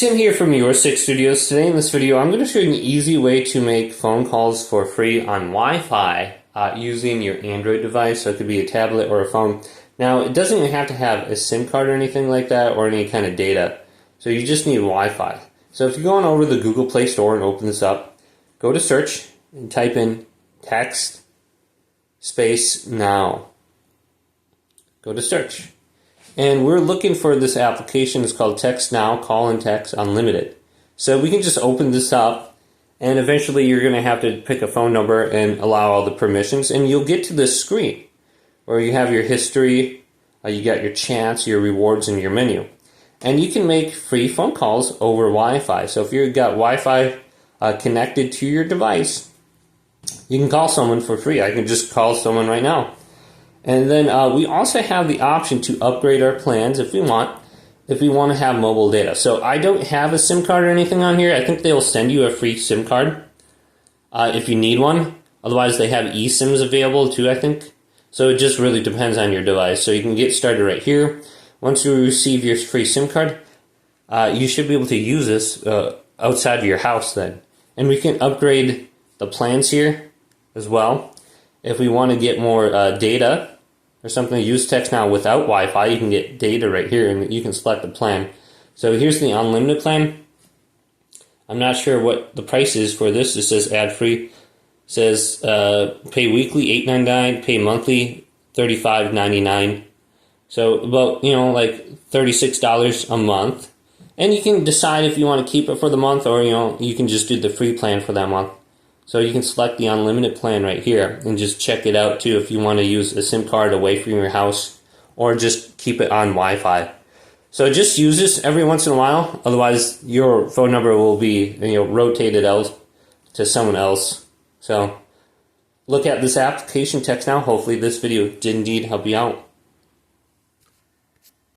Tim here from YourSix Studios. Today in this video I'm going to show you an easy way to make phone calls for free on Wi-Fi using your Android device. So it could be a tablet or a phone. Now it doesn't even have to have a SIM card or anything like that or any kind of data. So you just need Wi-Fi. So if you go on over to the Google Play Store and open this up, go to search and type in text space now. Go to search. And we're looking for this application. It's called TextNow Call and Text Unlimited. So we can just open this up, and eventually you're going to have to pick a phone number and allow all the permissions, and you'll get to this screen where you have your history, you got your chats, your rewards, and your menu. And you can make free phone calls over Wi-Fi. So if you've got Wi-Fi connected to your device, you can call someone for free. I can just call someone right now. And then we also have the option to upgrade our plans if we want to have mobile data. So I don't have a SIM card or anything on here. I think they'll send you a free SIM card if you need one. Otherwise, they have eSIMs available too, I think. So it just really depends on your device. So you can get started right here. Once you receive your free SIM card, you should be able to use this outside of your house then. And we can upgrade the plans here as well. If we want to get more data or something, use TextNow without Wi-Fi, you can get data right here and you can select the plan. So here's the unlimited plan. I'm not sure what the price is for this. It says ad free. It says pay weekly $8.99, pay monthly $35.99. So about, like $36 a month. And you can decide if you want to keep it for the month or, you can just do the free plan for that month. So you can select the unlimited plan right here and just check it out too if you want to use a SIM card away from your house or just keep it on Wi-Fi. So just use this every once in a while, otherwise your phone number will be rotated out to someone else. So look at this application, TextNow. Hopefully this video did indeed help you out.